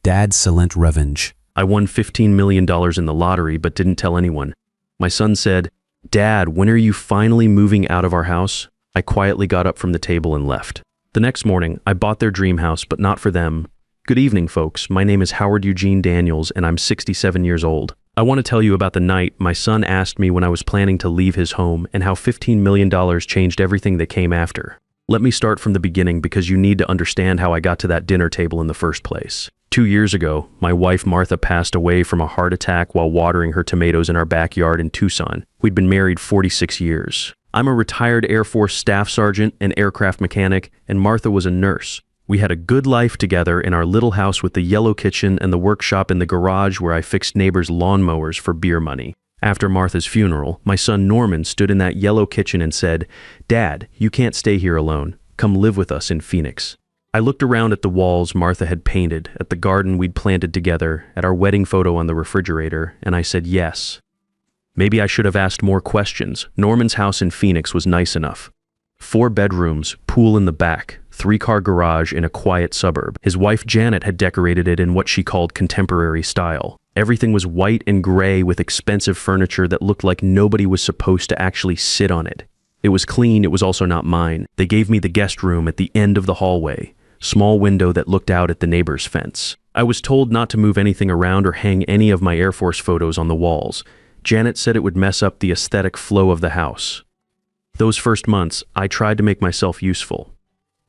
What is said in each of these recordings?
Dad's silent revenge. I won $15 million in the lottery but didn't tell anyone. My son said, "Dad, when are you finally moving out of our house?" I quietly got up from the table and left. The next morning, I bought their dream house, but not for them. Good evening, folks. My name is Howard Eugene Daniels, and I'm 67 years old. I want to tell you about the night my son asked me when I was planning to leave his home and how $15 million changed everything that came after. Let me start from the beginning because you need to understand how I got to that dinner table in the first place. 2 years ago, my wife Martha passed away from a heart attack while watering her tomatoes in our backyard in Tucson. We'd been married 46 years. I'm a retired Air Force staff sergeant and aircraft mechanic, and Martha was a nurse. We had a good life together in our little house with the yellow kitchen and the workshop in the garage where I fixed neighbors' lawnmowers for beer money. After Martha's funeral, my son Norman stood in that yellow kitchen and said, "Dad, you can't stay here alone. Come live with us in Phoenix." I looked around at the walls Martha had painted, at the garden we'd planted together, at our wedding photo on the refrigerator, and I said yes. Maybe I should have asked more questions. Norman's house in Phoenix was nice enough. 4 bedrooms, pool in the back, 3-car garage in a quiet suburb. His wife Janet had decorated it in what she called contemporary style. Everything was white and gray with expensive furniture that looked like nobody was supposed to actually sit on it. It was clean, it was also not mine. They gave me the guest room at the end of the hallway, small window that looked out at the neighbor's fence. I was told not to move anything around or hang any of my Air Force photos on the walls. Janet said it would mess up the aesthetic flow of the house. Those first months, I tried to make myself useful.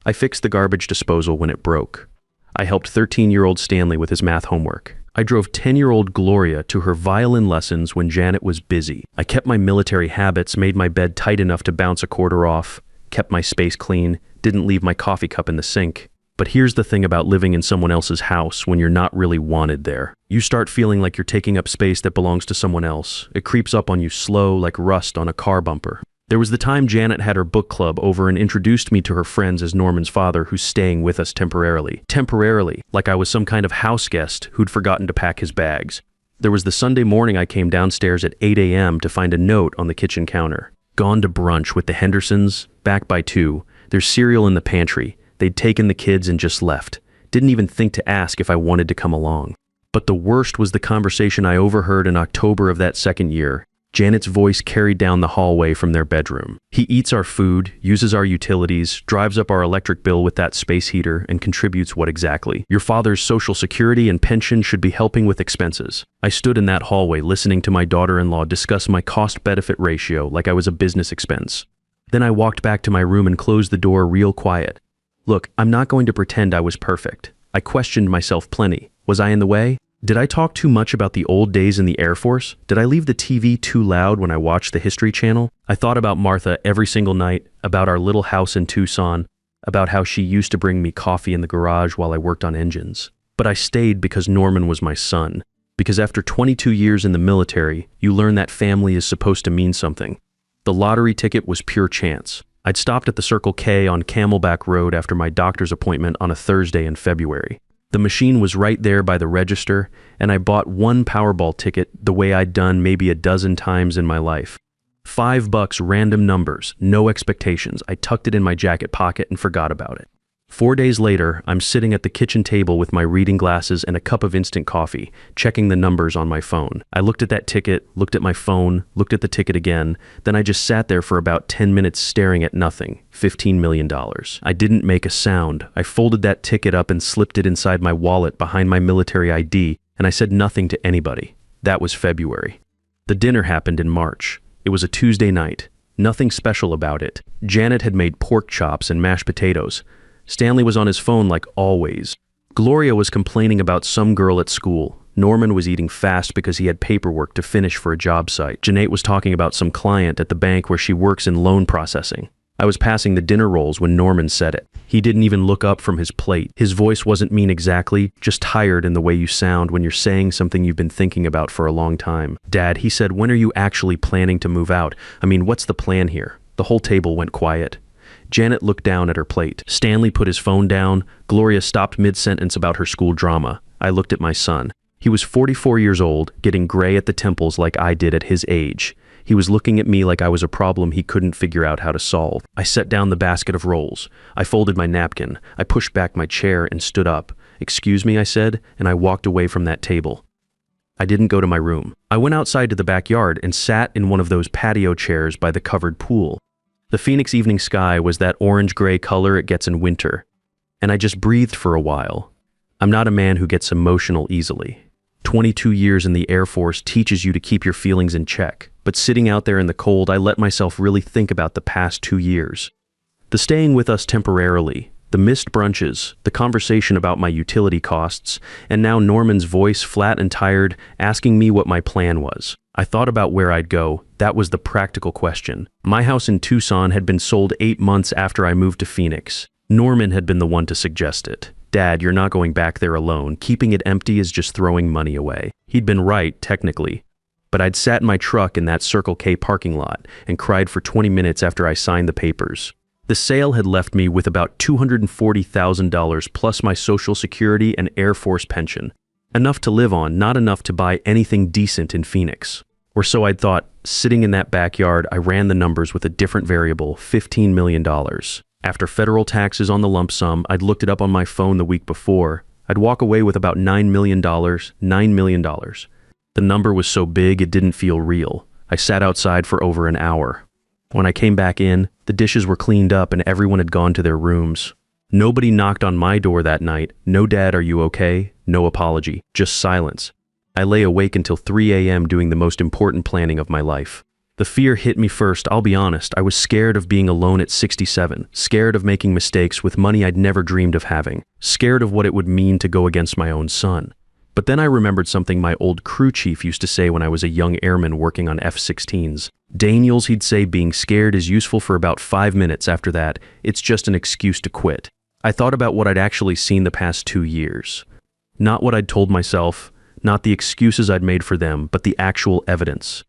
I fixed the garbage disposal when it broke. I helped 13-year-old Stanley with his math homework. I drove 10-year-old Gloria to her violin lessons when Janet was busy. I kept my military habits, made my bed tight enough to bounce a quarter off, kept my space clean, didn't leave my coffee cup in the sink. But here's the thing about living in someone else's house when you're not really wanted there. You start feeling like you're taking up space that belongs to someone else. It creeps up on you slow, like rust on a car bumper. There was the time Janet had her book club over and introduced me to her friends as Norman's father, who's staying with us temporarily. Temporarily, like I was some kind of house guest who'd forgotten to pack his bags. There was the Sunday morning I came downstairs at 8 a.m. to find a note on the kitchen counter. "Gone to brunch with the Hendersons, back by 2. There's cereal in the pantry. They'd taken the kids and just left. Didn't even think to ask if I wanted to come along." But the worst was the conversation I overheard in October of that second year. Janet's voice carried down the hallway from their bedroom. "He eats our food, uses our utilities, drives up our electric bill with that space heater, and contributes what exactly? Your father's Social Security and pension should be helping with expenses." I stood in that hallway listening to my daughter-in-law discuss my cost-benefit ratio like I was a business expense. Then I walked back to my room and closed the door real quiet. Look, I'm not going to pretend I was perfect. I questioned myself plenty. Was I in the way? Did I talk too much about the old days in the Air Force? Did I leave the TV too loud when I watched the History Channel? I thought about Martha every single night, about our little house in Tucson, about how she used to bring me coffee in the garage while I worked on engines. But I stayed because Norman was my son. Because after 22 years in the military, you learn that family is supposed to mean something. The lottery ticket was pure chance. I'd stopped at the Circle K on Camelback Road after my doctor's appointment on a Thursday in February. The machine was right there by the register, and I bought one Powerball ticket the way I'd done maybe a dozen times in my life. $5 random numbers, no expectations. I tucked it in my jacket pocket and forgot about it. 4 days later, I'm sitting at the kitchen table with my reading glasses and a cup of instant coffee, checking the numbers on my phone. I looked at that ticket, looked at my phone, looked at the ticket again, then I just sat there for about 10 minutes staring at nothing. $15 million. I didn't make a sound. I folded that ticket up and slipped it inside my wallet behind my military ID, and I said nothing to anybody. That was February. The dinner happened in March. It was a Tuesday night. Nothing special about it. Janet had made pork chops and mashed potatoes. Stanley was on his phone like always. Gloria was complaining about some girl at school. Norman was eating fast because he had paperwork to finish for a job site. Janae was talking about some client at the bank where she works in loan processing. I was passing the dinner rolls when Norman said it. He didn't even look up from his plate. His voice wasn't mean exactly, just tired in the way you sound when you're saying something you've been thinking about for a long time. "Dad," he said, "when are you actually planning to move out? I mean, what's the plan here?" The whole table went quiet. Janet looked down at her plate. Stanley put his phone down. Gloria stopped mid-sentence about her school drama. I looked at my son. He was 44 years old, getting gray at the temples like I did at his age. He was looking at me like I was a problem he couldn't figure out how to solve. I set down the basket of rolls. I folded my napkin. I pushed back my chair and stood up. "Excuse me," I said, and I walked away from that table. I didn't go to my room. I went outside to the backyard and sat in one of those patio chairs by the covered pool. The Phoenix evening sky was that orange-gray color it gets in winter, and I just breathed for a while. I'm not a man who gets emotional easily. 22 years in the Air Force teaches you to keep your feelings in check, but sitting out there in the cold, I let myself really think about the past 2 years. The staying with us temporarily, the missed brunches, the conversation about my utility costs, and now Norman's voice, flat and tired, asking me what my plan was. I thought about where I'd go. That was the practical question. My house in Tucson had been sold 8 months after I moved to Phoenix. Norman had been the one to suggest it. "Dad, you're not going back there alone. Keeping it empty is just throwing money away." He'd been right, technically. But I'd sat in my truck in that Circle K parking lot and cried for 20 minutes after I signed the papers. The sale had left me with about $240,000 plus my Social Security and Air Force pension. Enough to live on, not enough to buy anything decent in Phoenix. Or so I'd thought. Sitting in that backyard, I ran the numbers with a different variable, $15 million. After federal taxes on the lump sum, I'd looked it up on my phone the week before. I'd walk away with about $9 million, $9 million. The number was so big it didn't feel real. I sat outside for over an hour. When I came back in, the dishes were cleaned up and everyone had gone to their rooms. Nobody knocked on my door that night. No "Dad, are you okay?" No apology, just silence. I lay awake until 3 a.m. doing the most important planning of my life. The fear hit me first, I'll be honest. I was scared of being alone at 67, scared of making mistakes with money I'd never dreamed of having, scared of what it would mean to go against my own son. But then I remembered something my old crew chief used to say when I was a young airman working on F-16s. Daniels, he'd say, being scared is useful for about 5 minutes. After that, it's just an excuse to quit. I thought about what I'd actually seen the past 2 years. Not what I'd told myself, not the excuses I'd made for them, but the actual evidence.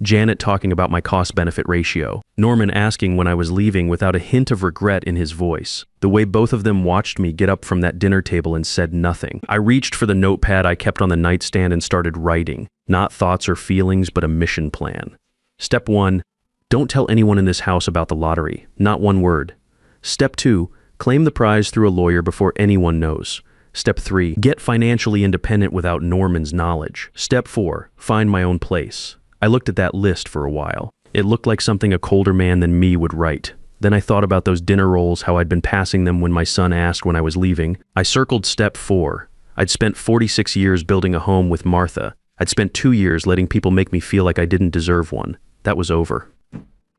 Janet talking about my cost-benefit ratio. Norman asking when I was leaving without a hint of regret in his voice. The way both of them watched me get up from that dinner table and said nothing. I reached for the notepad I kept on the nightstand and started writing. Not thoughts or feelings, but a mission plan. Step 1, don't tell anyone in this house about the lottery. Not one word. Step 2, claim the prize through a lawyer before anyone knows. Step 3, get financially independent without Norman's knowledge. Step 4, find my own place. I looked at that list for a while. It looked like something a colder man than me would write. Then I thought about those dinner rolls, how I'd been passing them when my son asked when I was leaving. I circled step 4. I'd spent 46 years building a home with Martha. I'd spent 2 years letting people make me feel like I didn't deserve one. That was over.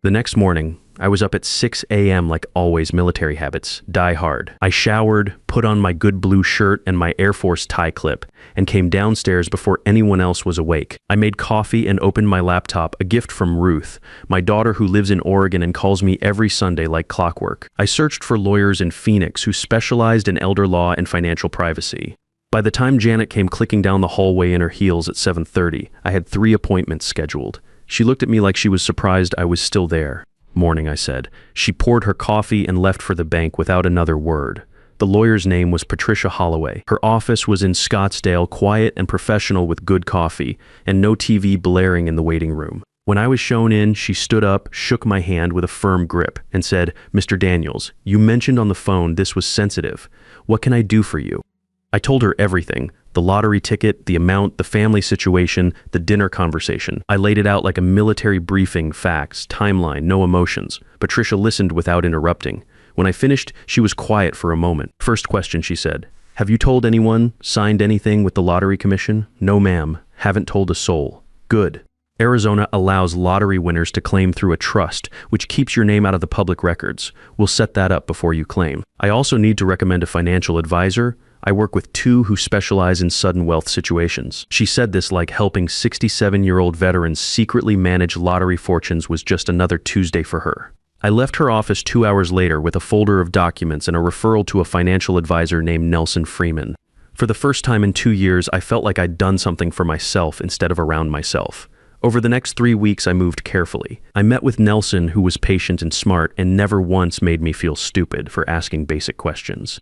The next morning, I was up at 6 a.m. like always, military habits, die hard. I showered, put on my good blue shirt and my Air Force tie clip, and came downstairs before anyone else was awake. I made coffee and opened my laptop, a gift from Ruth, my daughter who lives in Oregon and calls me every Sunday like clockwork. I searched for lawyers in Phoenix who specialized in elder law and financial privacy. By the time Janet came clicking down the hallway in her heels at 7:30, I had 3 appointments scheduled. She looked at me like she was surprised I was still there. "Morning," I said. She poured her coffee and left for the bank without another word. The lawyer's name was Patricia Holloway. Her office was in Scottsdale, quiet and professional with good coffee, and no TV blaring in the waiting room. When I was shown in, she stood up, shook my hand with a firm grip, and said, "Mr. Daniels, you mentioned on the phone this was sensitive. What can I do for you?" I told her everything. The lottery ticket, the amount, the family situation, the dinner conversation. I laid it out like a military briefing, facts, timeline, no emotions. Patricia listened without interrupting. When I finished, she was quiet for a moment. "First question," she said. "Have you told anyone, signed anything with the Lottery Commission?" "No, ma'am. Haven't told a soul." "Good. Arizona allows lottery winners to claim through a trust, which keeps your name out of the public records. We'll set that up before you claim. I also need to recommend a financial advisor. I work with 2 who specialize in sudden wealth situations." She said this like helping 67-year-old veterans secretly manage lottery fortunes was just another Tuesday for her. I left her office 2 hours later with a folder of documents and a referral to a financial advisor named Nelson Freeman. For the first time in 2 years, I felt like I'd done something for myself instead of around myself. Over the next 3 weeks, I moved carefully. I met with Nelson, who was patient and smart and never once made me feel stupid for asking basic questions.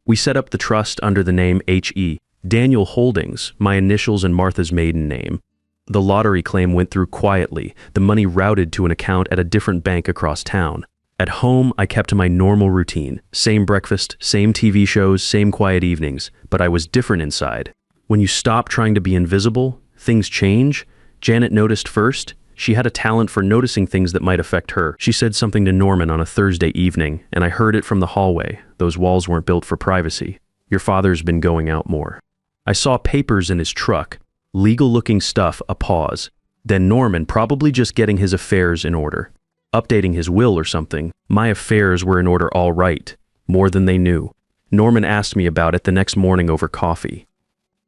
We set up the trust under the name H.E. Daniel Holdings, my initials and Martha's maiden name. The lottery claim went through quietly, the money routed to an account at a different bank across town. At home, I kept to my normal routine. Same breakfast, same TV shows, same quiet evenings, but I was different inside. When you stop trying to be invisible, things change. Janet noticed first. She had a talent for noticing things that might affect her. She said something to Norman on a Thursday evening, and I heard it from the hallway. Those walls weren't built for privacy. Your father's been going out more. I saw papers in his truck. Legal-looking stuff, a pause. Then Norman, probably just getting his affairs in order. Updating his will or something. My affairs were in order all right. More than they knew. Norman asked me about it the next morning over coffee.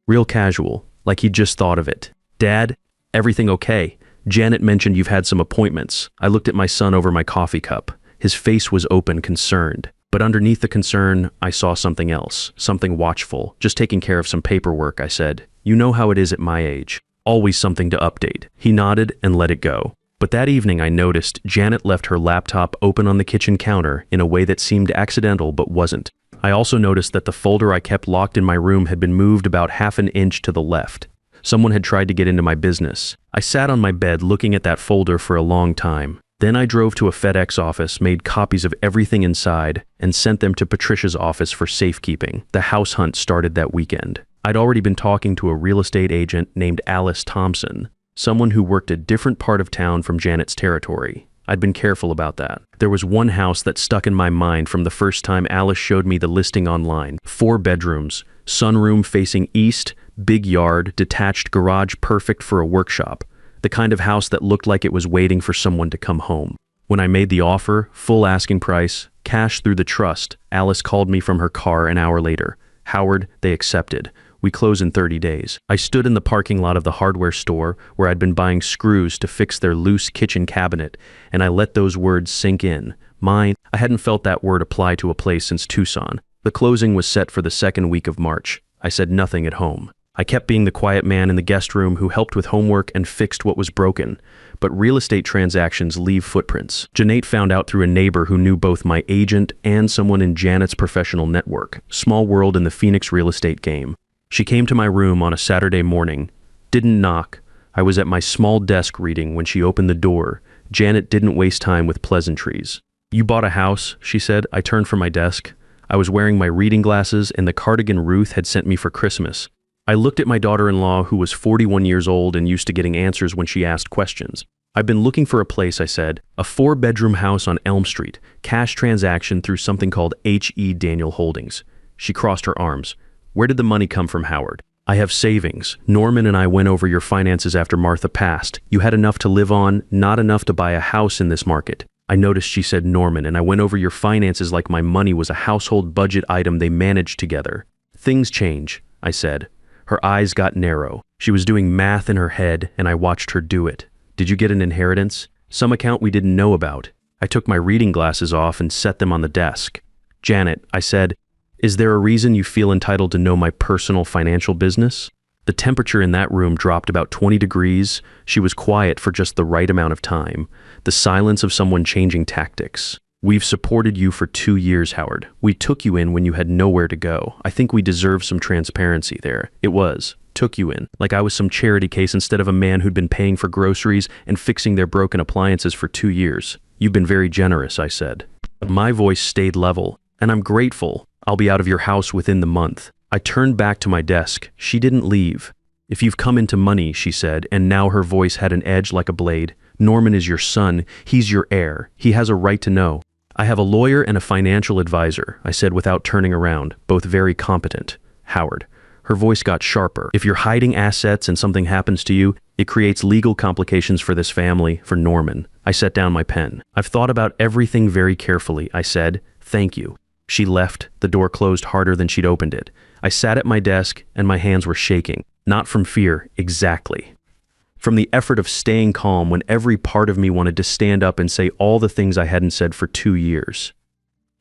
Real casual, like he'd just thought of it. Dad, everything okay? Janet mentioned you've had some appointments. I looked at my son over my coffee cup. His face was open, concerned. But underneath the concern, I saw something else, something watchful. Just taking care of some paperwork, I said. You know how it is at my age. Always something to update. He nodded and let it go. But that evening I noticed Janet left her laptop open on the kitchen counter in a way that seemed accidental but wasn't. I also noticed that the folder I kept locked in my room had been moved about half an inch to the left. Someone had tried to get into my business. I sat on my bed looking at that folder for a long time. Then I drove to a FedEx office, made copies of everything inside, and sent them to Patricia's office for safekeeping. The house hunt started that weekend. I'd already been talking to a real estate agent named Alice Thompson, someone who worked a different part of town from Janet's territory. I'd been careful about that. There was one house that stuck in my mind from the first time Alice showed me the listing online. 4 bedrooms, sunroom facing east, big yard, detached garage perfect for a workshop. The kind of house that looked like it was waiting for someone to come home. When I made the offer, full asking price, cash through the trust, Alice called me from her car an hour later. Howard, they accepted. We close in 30 days. I stood in the parking lot of the hardware store where I'd been buying screws to fix their loose kitchen cabinet, and I let those words sink in. Mine. I hadn't felt that word apply to a place since Tucson. The closing was set for the second week of March. I said nothing at home. I kept being the quiet man in the guest room who helped with homework and fixed what was broken. But real estate transactions leave footprints. Janet found out through a neighbor who knew both my agent and someone in Janet's professional network. Small world in the Phoenix real estate game. She came to my room on a Saturday morning. Didn't knock. I was at my small desk reading when she opened the door. Janet didn't waste time with pleasantries. You bought a house, she said. I turned from my desk. I was wearing my reading glasses and the cardigan Ruth had sent me for Christmas. I looked at my daughter-in-law, who was 41 years old and used to getting answers when she asked questions. I've been looking for a place, I said. A 4-bedroom house on Elm Street. Cash transaction through something called H.E. Daniel Holdings. She crossed her arms. Where did the money come from, Howard? I have savings. Norman and I went over your finances after Martha passed. You had enough to live on, not enough to buy a house in this market. I noticed she said Norman, and I went over your finances like my money was a household budget item they managed together. Things change, I said. Her eyes got narrow. She was doing math in her head, and I watched her do it. Did you get an inheritance? Some account we didn't know about. I took my reading glasses off and set them on the desk. Janet, I said, is there a reason you feel entitled to know my personal financial business? The temperature in that room dropped about 20 degrees. She was quiet for just the right amount of time. The silence of someone changing tactics. We've supported you for 2 years, Howard. We took you in when you had nowhere to go. I think we deserve some transparency there. It was. Took you in. Like I was some charity case instead of a man who'd been paying for groceries and fixing their broken appliances for 2 years. You've been very generous, I said. My voice stayed level, and I'm grateful. I'll be out of your house within the month. I turned back to my desk. She didn't leave. If you've come into money, she said, and now her voice had an edge like a blade. Norman is your son. He's your heir. He has a right to know. I have a lawyer and a financial advisor, I said without turning around, both very competent. Howard. Her voice got sharper. If you're hiding assets and something happens to you, it creates legal complications for this family, for Norman. I set down my pen. I've thought about everything very carefully, I said. Thank you. She left. The door closed harder than she'd opened it. I sat at my desk and my hands were shaking. Not from fear, exactly. From the effort of staying calm when every part of me wanted to stand up and say all the things I hadn't said for 2 years.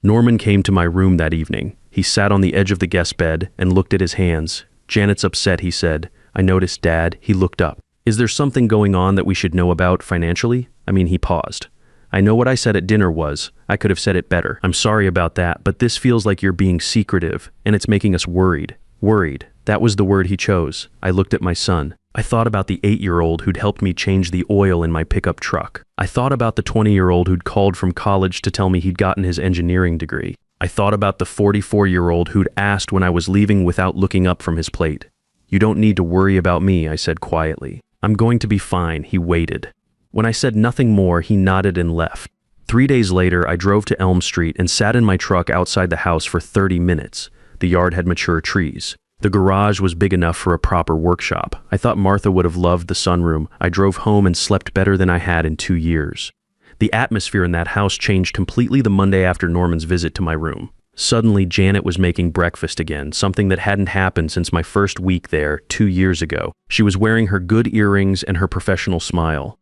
Norman came to my room that evening. He sat on the edge of the guest bed and looked at his hands. Janet's upset, he said. I noticed, Dad. He looked up. Is there something going on that we should know about financially? He paused. I know what I said at dinner was. I could have said it better. I'm sorry about that, but this feels like you're being secretive, and it's making us worried. Worried. That was the word he chose. I looked at my son. I thought about the 8-year-old who'd helped me change the oil in my pickup truck. I thought about the 20-year-old who'd called from college to tell me he'd gotten his engineering degree. I thought about the 44-year-old who'd asked when I was leaving without looking up from his plate. You don't need to worry about me, I said quietly. I'm going to be fine, he waited. When I said nothing more, he nodded and left. 3 days later, I drove to Elm Street and sat in my truck outside the house for 30 minutes. The yard had mature trees. The garage was big enough for a proper workshop. I thought Martha would have loved the sunroom. I drove home and slept better than I had in 2 years. The atmosphere in that house changed completely the Monday after Norman's visit to my room. Suddenly, Janet was making breakfast again, something that hadn't happened since my first week there 2 years ago. She was wearing her good earrings and her professional smile.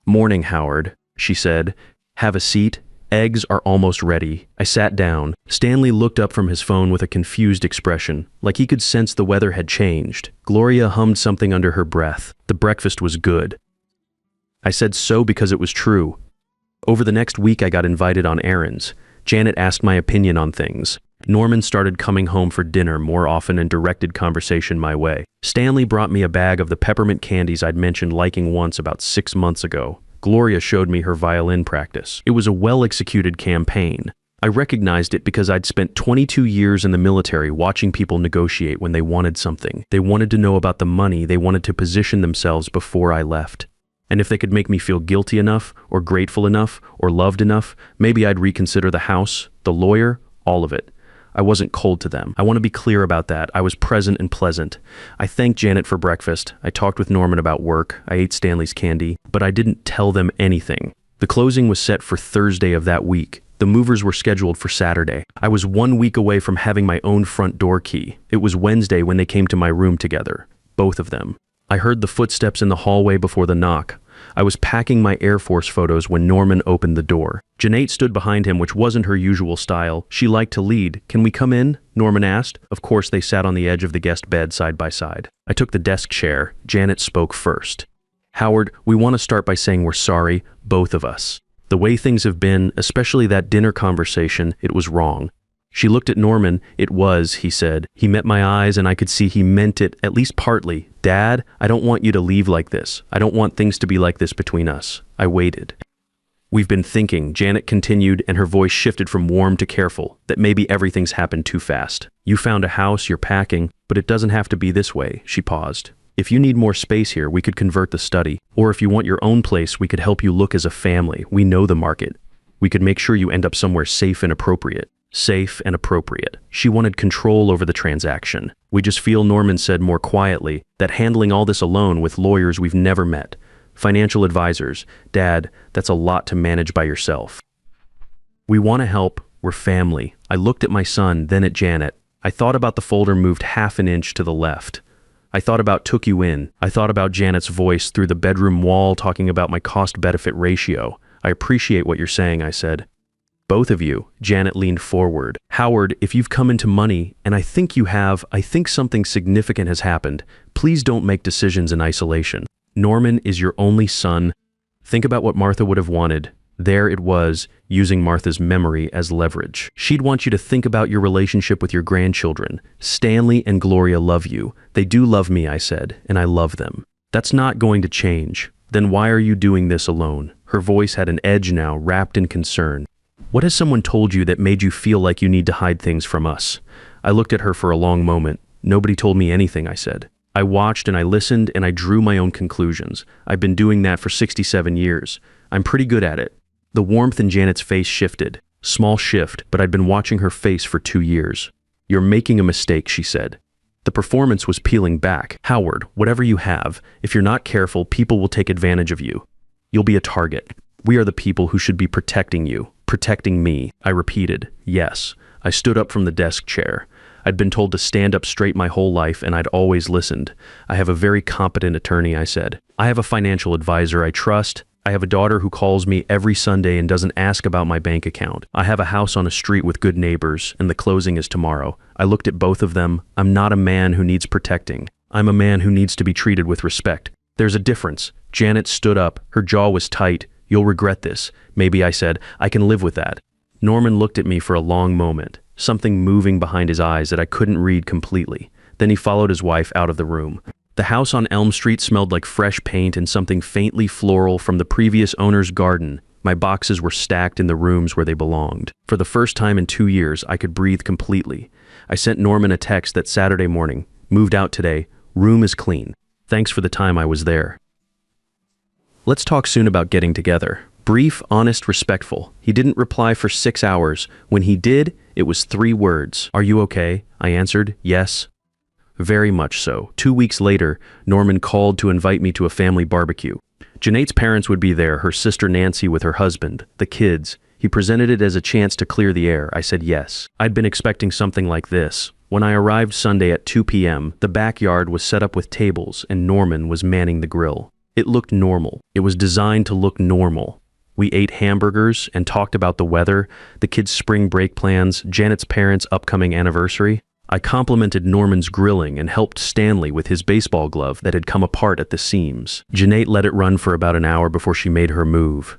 "Morning, Howard," she said. "Have a seat. Eggs are almost ready." I sat down. Stanley looked up from his phone with a confused expression, like he could sense the weather had changed. Gloria hummed something under her breath. The breakfast was good. I said so because it was true. Over the next week, I got invited on errands. Janet asked my opinion on things. Norman started coming home for dinner more often and directed conversation my way. Stanley brought me a bag of the peppermint candies I'd mentioned liking once about 6 months ago. Gloria showed me her violin practice. It was a well-executed campaign. I recognized it because I'd spent 22 years in the military watching people negotiate when they wanted something. They wanted to know about the money. They wanted to position themselves before I left. And if they could make me feel guilty enough, or grateful enough, or loved enough, maybe I'd reconsider the house, the lawyer, all of it. I wasn't cold to them. I want to be clear about that. I was present and pleasant. I thanked Janet for breakfast. I talked with Norman about work. I ate Stanley's candy, but I didn't tell them anything. The closing was set for Thursday of that week. The movers were scheduled for Saturday. I was 1 week away from having my own front door key. It was Wednesday when they came to my room together. Both of them. I heard the footsteps in the hallway before the knock. I was packing my Air Force photos when Norman opened the door. Janet stood behind him, which wasn't her usual style. She liked to lead. "Can we come in?" Norman asked. Of course, they sat on the edge of the guest bed side by side. I took the desk chair. Janet spoke first. "Howard, we want to start by saying we're sorry, both of us. The way things have been, especially that dinner conversation, it was wrong." She looked at Norman. "It was," he said. He met my eyes and I could see he meant it, at least partly. "Dad, I don't want you to leave like this. I don't want things to be like this between us." I waited. "We've been thinking," Janet continued, and her voice shifted from warm to careful, "that maybe everything's happened too fast. You found a house, you're packing, but it doesn't have to be this way." She paused. "If you need more space here, we could convert the study. Or if you want your own place, we could help you look as a family. We know the market. We could make sure you end up somewhere safe and appropriate." Safe and appropriate. She wanted control over the transaction. "We just feel," Norman said more quietly, "that handling all this alone with lawyers we've never met, financial advisors, Dad, that's a lot to manage by yourself. We want to help. We're family." I looked at my son, then at Janet. I thought about the folder moved half an inch to the left. I thought about "took you in." I thought about Janet's voice through the bedroom wall talking about my cost-benefit ratio. "I appreciate what you're saying," I said. "Both of you," Janet leaned forward. "Howard, if you've come into money, and I think you have, I think something significant has happened. Please don't make decisions in isolation. Norman is your only son. Think about what Martha would have wanted. There it was, using Martha's memory as leverage. She'd want you to think about your relationship with your grandchildren. Stanley and Gloria love you. They do love me," I said, "and I love them. That's not going to change. Then why are you doing this alone?" Her voice had an edge now, wrapped in concern. "What has someone told you that made you feel like you need to hide things from us?" I looked at her for a long moment. "Nobody told me anything," I said. "I watched and I listened and I drew my own conclusions. I've been doing that for 67 years. I'm pretty good at it." The warmth in Janet's face shifted. Small shift, but I'd been watching her face for 2 years. "You're making a mistake," she said. The performance was peeling back. "Howard, whatever you have, if you're not careful, people will take advantage of you. You'll be a target. We are the people who should be protecting you. Protecting me." I repeated, "Yes." I stood up from the desk chair. I'd been told to stand up straight my whole life, and I'd always listened. "I have a very competent attorney," I said. "I have a financial advisor I trust. I have a daughter who calls me every Sunday and doesn't ask about my bank account. I have a house on a street with good neighbors, and the closing is tomorrow." I looked at both of them. "I'm not a man who needs protecting. I'm a man who needs to be treated with respect. There's a difference." Janet stood up. Her jaw was tight. "You'll regret this." "Maybe," I said. "I can live with that." Norman looked at me for a long moment, something moving behind his eyes that I couldn't read completely. Then he followed his wife out of the room. The house on Elm Street smelled like fresh paint and something faintly floral from the previous owner's garden. My boxes were stacked in the rooms where they belonged. For the first time in 2 years, I could breathe completely. I sent Norman a text that Saturday morning. Moved out today. Room is clean. Thanks for the time I was there. Let's talk soon about getting together. Brief, honest, respectful. He didn't reply for 6 hours. When he did, it was 3 words. Are you okay? I answered, yes. Very much so. 2 weeks later, Norman called to invite me to a family barbecue. Janate's parents would be there, her sister Nancy with her husband, the kids. He presented it as a chance to clear the air. I said yes. I'd been expecting something like this. When I arrived Sunday at 2 p.m., the backyard was set up with tables and Norman was manning the grill. It looked normal. It was designed to look normal. We ate hamburgers and talked about the weather, the kids' spring break plans, Janet's parents' upcoming anniversary. I complimented Norman's grilling and helped Stanley with his baseball glove that had come apart at the seams. Janate let it run for about an hour before she made her move.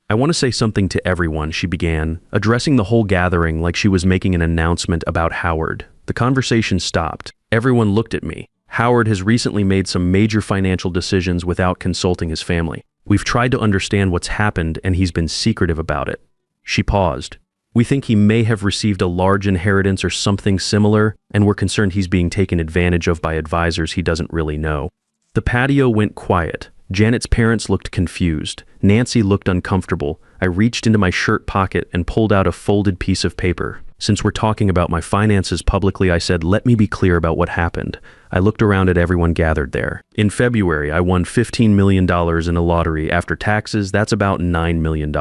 I want to say something to everyone, she began, addressing the whole gathering like she was making an announcement about Howard. The conversation stopped. Everyone looked at me. Howard has recently made some major financial decisions without consulting his family. We've tried to understand what's happened and he's been secretive about it. She paused. We think he may have received a large inheritance or something similar, and we're concerned he's being taken advantage of by advisors he doesn't really know. The patio went quiet. Janet's parents looked confused. Nancy looked uncomfortable. I reached into my shirt pocket and pulled out a folded piece of paper. Since we're talking about my finances publicly, I said, let me be clear about what happened. I looked around at everyone gathered there. In February, I won $15 million in a lottery. After taxes, that's about $9 million.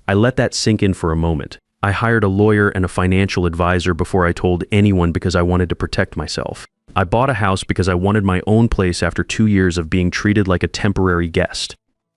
I let that sink in for a moment. I hired a lawyer and a financial advisor before I told anyone because I wanted to protect myself. I bought a house because I wanted my own place after 2 years of being treated like a temporary guest.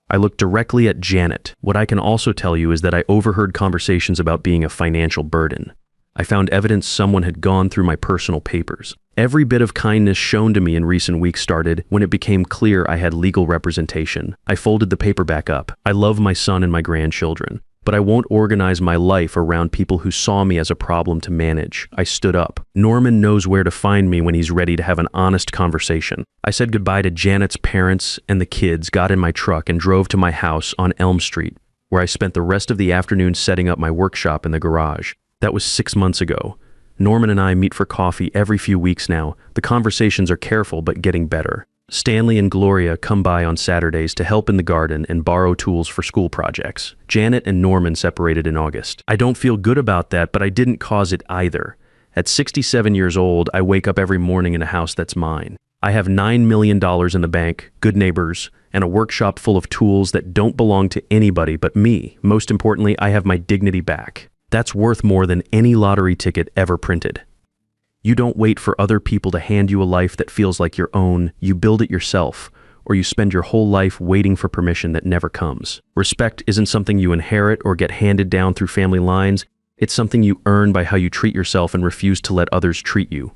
I looked directly at Janet. What I can also tell you is that I overheard conversations about being a financial burden. I found evidence someone had gone through my personal papers. Every bit of kindness shown to me in recent weeks started when it became clear I had legal representation. I folded the paper back up. I love my son and my grandchildren, but I won't organize my life around people who saw me as a problem to manage. I stood up. Norman knows where to find me when he's ready to have an honest conversation. I said goodbye to Janet's parents and the kids, got in my truck and drove to my house on Elm Street, where I spent the rest of the afternoon setting up my workshop in the garage. That was 6 months ago. Norman and I meet for coffee every few weeks now. The conversations are careful but getting better. Stanley and Gloria come by on Saturdays to help in the garden and borrow tools for school projects. Janet and Norman separated in August. I don't feel good about that, but I didn't cause it either. At 67 years old, I wake up every morning in a house that's mine. I have $9 million in the bank, good neighbors, and a workshop full of tools that don't belong to anybody but me. Most importantly, I have my dignity back. That's worth more than any lottery ticket ever printed. You don't wait for other people to hand you a life that feels like your own. You build it yourself, or you spend your whole life waiting for permission that never comes. Respect isn't something you inherit or get handed down through family lines. It's something you earn by how you treat yourself and refuse to let others treat you.